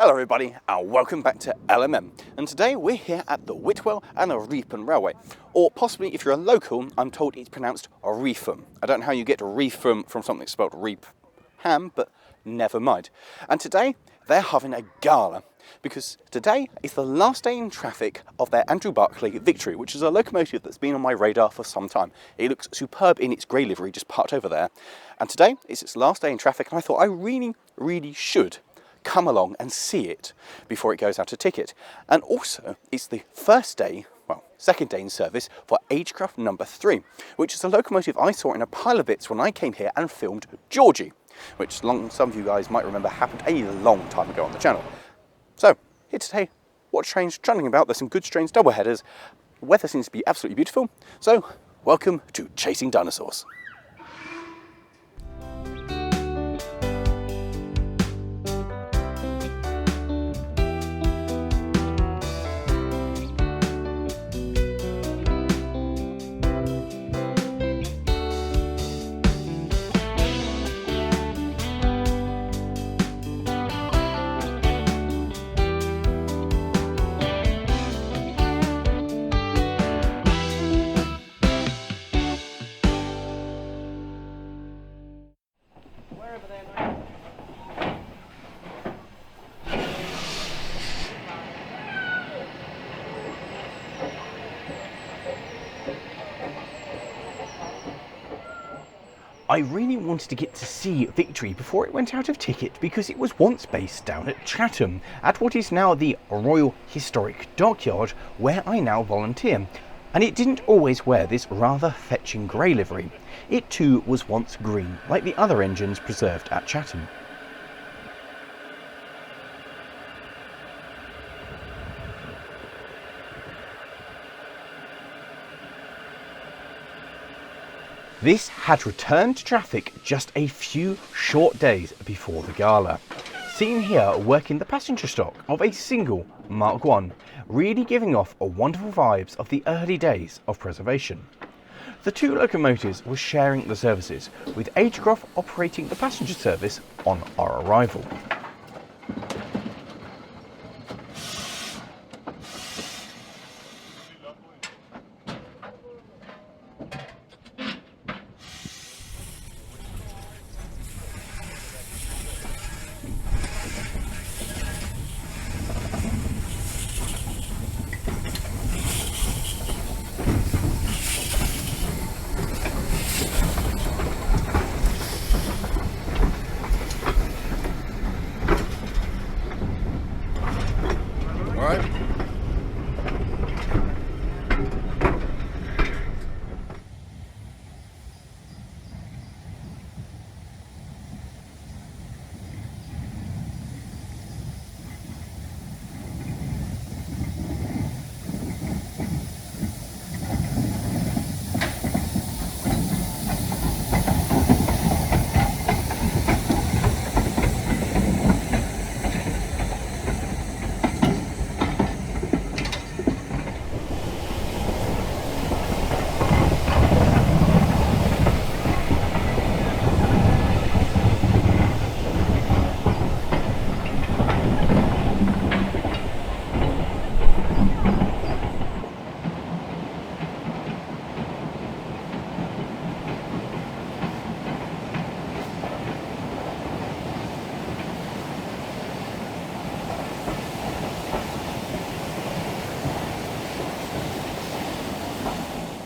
Hello everybody and welcome back to LMM, and today we're here at the Whitwell and Reepham Railway, or possibly if you're a local I'm told it's pronounced Reepham. I don't know how you get Reepham from something spelled Reepham, but never mind. And today they're having a gala because today is the last day in traffic of their Andrew Barclay Victory, which is a locomotive that's been on my radar for some time. It looks superb in its grey livery just parked over there, and today is its last day in traffic and I thought I really should come along and see it before it goes out of ticket. And also it's the first day, well, second day in service for Agecraft number 3, which is a locomotive I saw in a pile of bits when I came here and filmed Georgie, which some of you guys might remember happened a long time ago on the channel. So here today, watch trains trundling about. There's some good trains, double headers. The weather seems to be absolutely beautiful. So welcome to Chasing Dinosaurs. I really wanted to get to see Victory before it went out of ticket because it was once based down at Chatham, at what is now the Royal Historic Dockyard, where I now volunteer. And it didn't always wear this rather fetching grey livery. It too was once green, like the other engines preserved at Chatham. This had returned to traffic just a few short days before the gala. Seen here working the passenger stock of a single Mark I, really giving off a wonderful vibes of the early days of preservation. The two locomotives were sharing the services, with Agecraft operating the passenger service on our arrival.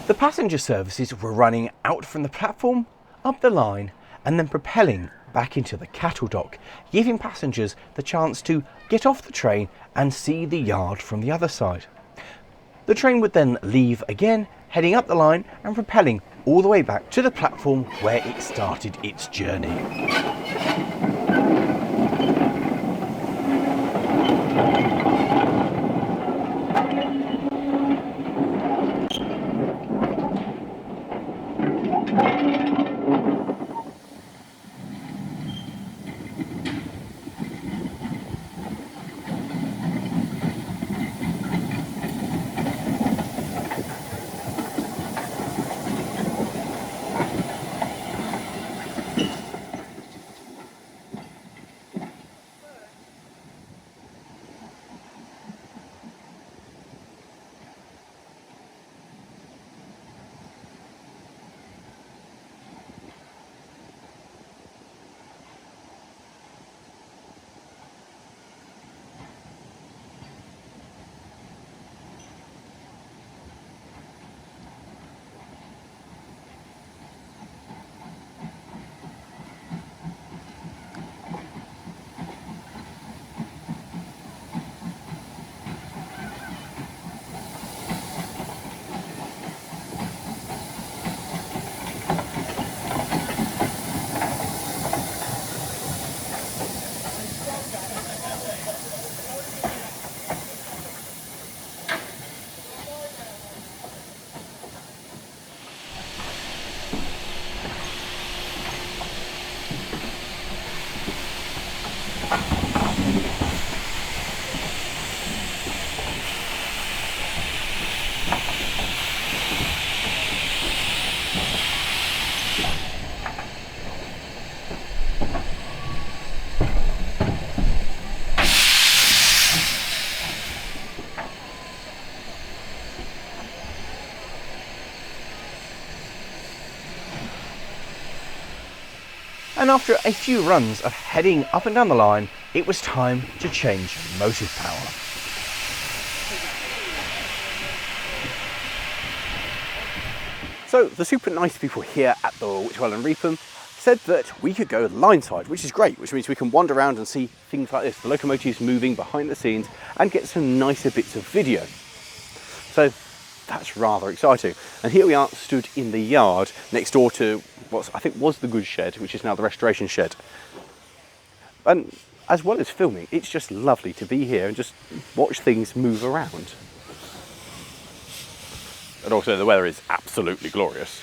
The passenger services were running out from the platform, up the line, and then propelling back into the cattle dock, giving passengers the chance to get off the train and see the yard from the other side. The train would then leave again, heading up the line and propelling all the way back to the platform where it started its journey. And after a few runs of heading up and down the line, it was time to change motive power. So the super nice people here at the Whitwell and Reepham said that we could go line side, which is great, which means we can wander around and see things like this, the locomotives moving behind the scenes, and get some nicer bits of video. So that's rather exciting. And here we are, stood in the yard next door to what I think was the goods shed, which is now the restoration shed. And as well as filming, it's just lovely to be here and just watch things move around. And also the weather is absolutely glorious.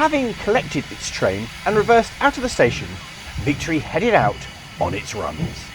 Having collected its train and reversed out of the station, Victory headed out on its runs.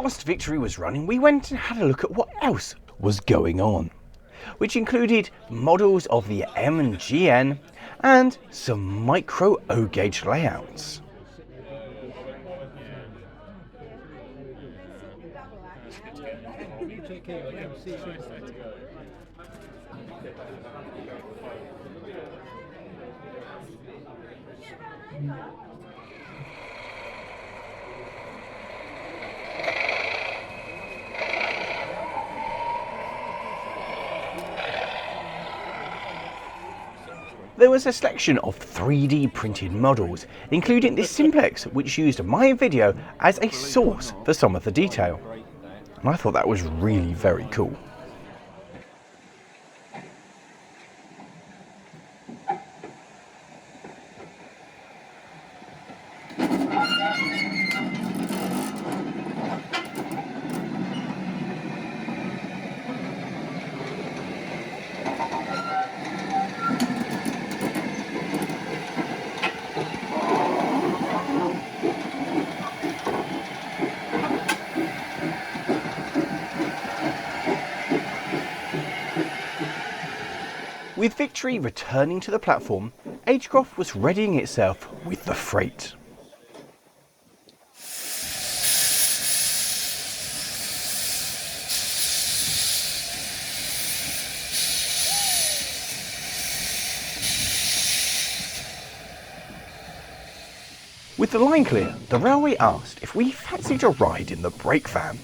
whilst Victory was running, we went and had a look at what else was going on, which included models of the M&gn and some micro O-gauge layouts. There was a selection of 3D printed models, including this Simplex, which used my video as a source for some of the detail. And I thought that was really very cool. With Victory returning to the platform, Agecroft was readying itself with the freight. With the line clear, the railway asked if we fancied a ride in the brake van.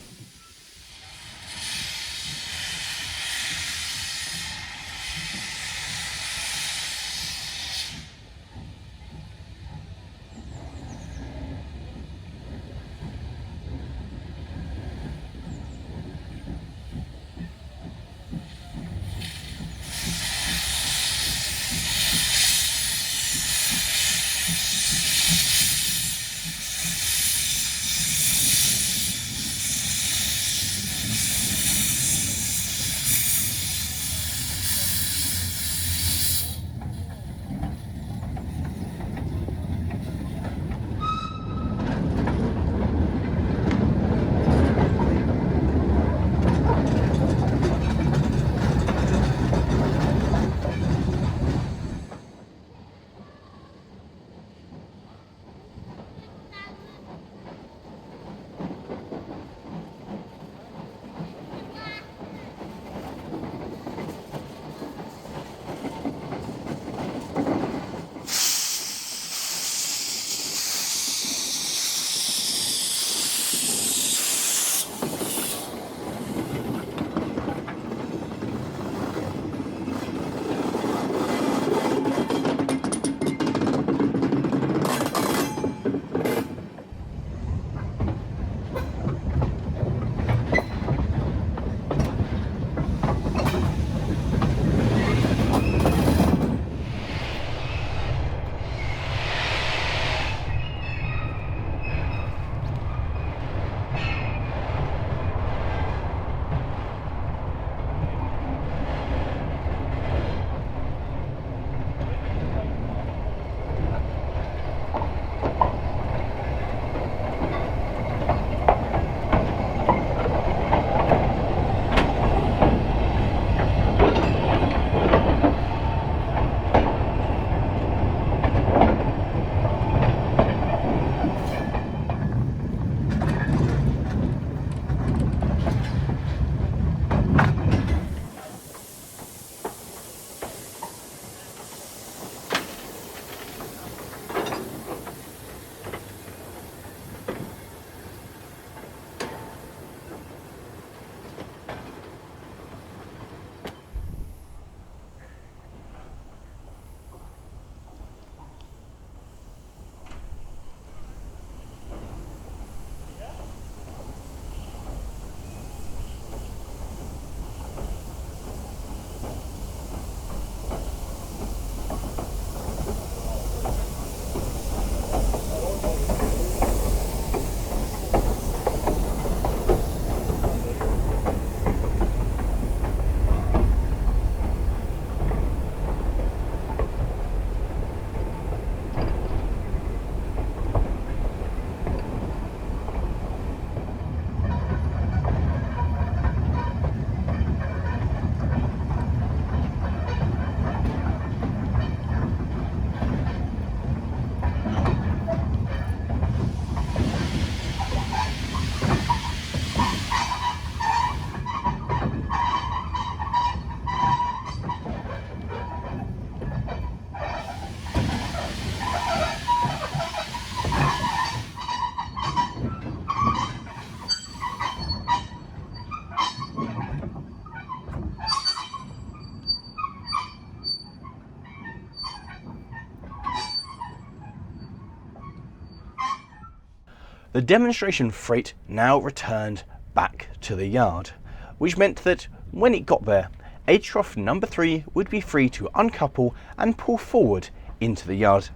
The demonstration freight now returned back to the yard, which meant that when it got there, age trough number 3 would be free to uncouple and pull forward into the yard.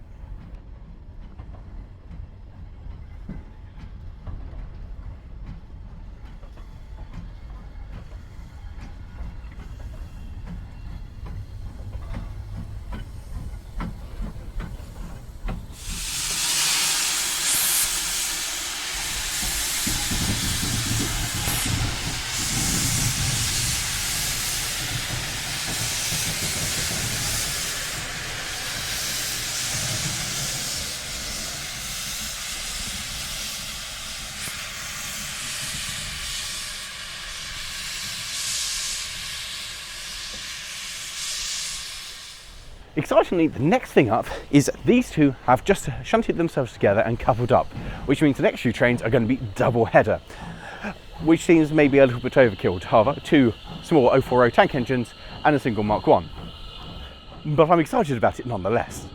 Excitingly, the next thing up is these two have just shunted themselves together and coupled up, which means the next few trains are going to be double header, which seems maybe a little bit overkill to have 2 small 040 tank engines and a single Mark 1. But I'm excited about it nonetheless.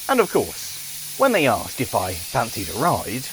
And of course, when they asked if I fancied a ride,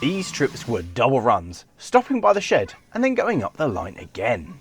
These trips were double runs, stopping by the shed and then going up the line again.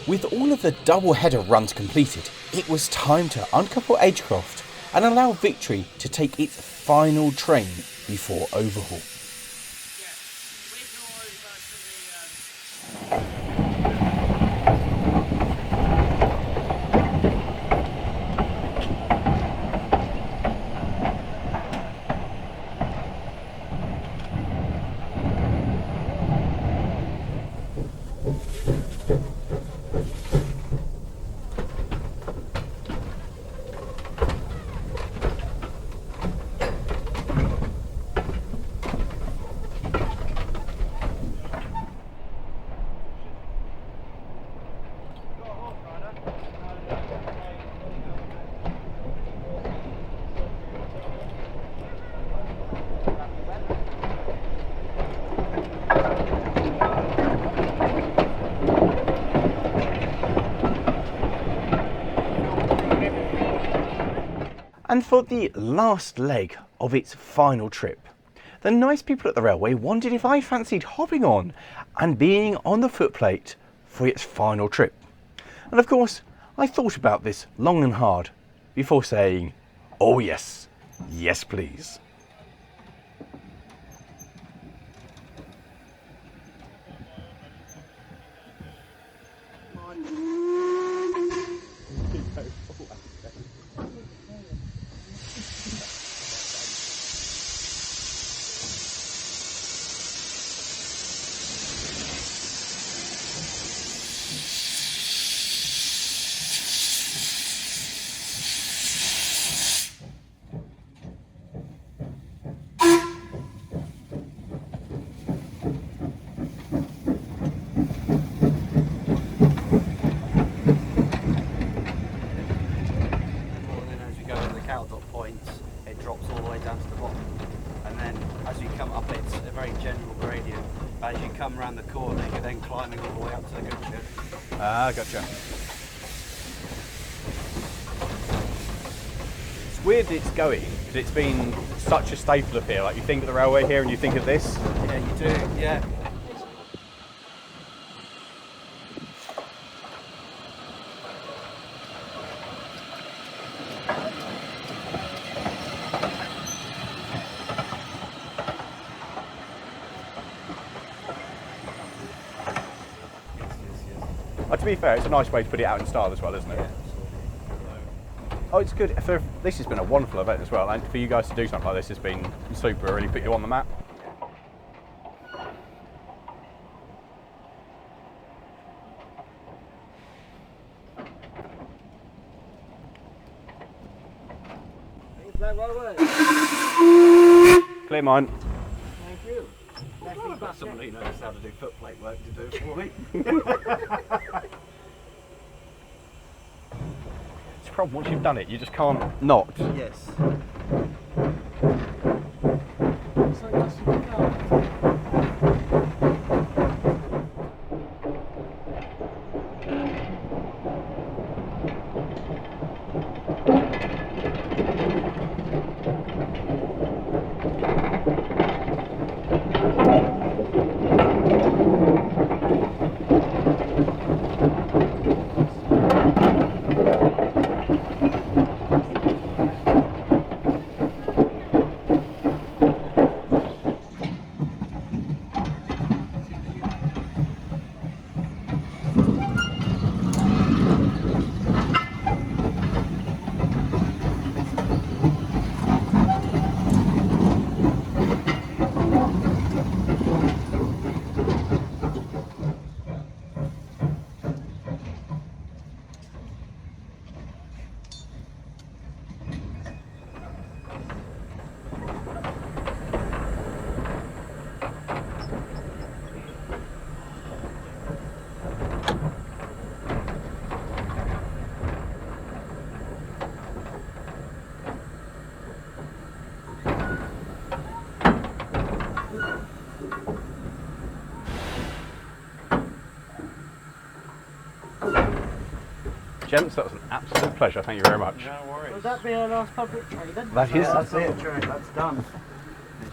With all of the double header runs completed, it was time to uncouple Agecroft and allow Victory to take its final train before overhaul. And for the last leg of its final trip, the nice people at the railway wondered if I fancied hopping on and being on the footplate for its final trip. And of course, I thought about this long and hard before saying, oh yes, yes please. Come around the corner, you're then climbing all the way up to the good ship. Ah, gotcha. It's weird that it's going, because it's been such a staple of here. Like, you think of the railway here and you think of this. Yeah, you do, yeah. To be fair, it's a nice way to put it out in style as well, isn't it? Yeah. Oh, it's good. This has been a wonderful event as well, and for you guys to do something like this has been super. Really put you on the map. Clear mine. Thank you. Somebody knows how to do footplate work to do it for me. It's a problem, once you've done it, you just can't not. Yes. Gents, that was an absolute pleasure. Thank you very much. No worries. Will that be our last public train then? That is. That's it. That's done.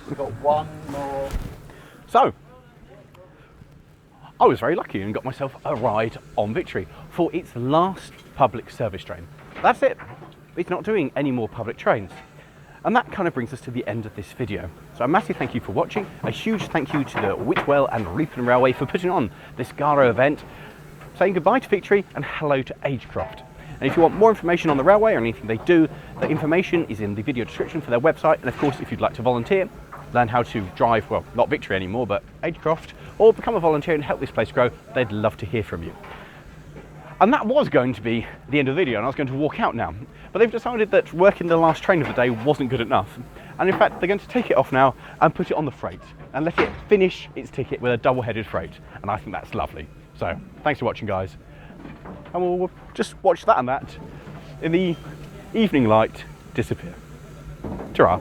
We've got one more. So, I was very lucky and got myself a ride on Victory for its last public service train. That's it. It's not doing any more public trains. And that kind of brings us to the end of this video. So a massive thank you for watching. A huge thank you to the Whitwell and Reepham Railway for putting on this Gala event. Saying goodbye to Victory and hello to Agecroft. And if you want more information on the railway or anything they do, the information is in the video description for their website. And of course, if you'd like to volunteer, learn how to drive, well, not Victory anymore, but Agecroft, or become a volunteer and help this place grow, they'd love to hear from you. And that was going to be the end of the video, and I was going to walk out now. But they've decided that working the last train of the day wasn't good enough. And in fact, they're going to take it off now and put it on the freight and let it finish its ticket with a double-headed freight. And I think that's lovely. So, thanks for watching, guys. And we'll just watch that and that in the evening light disappear. Ta-ra.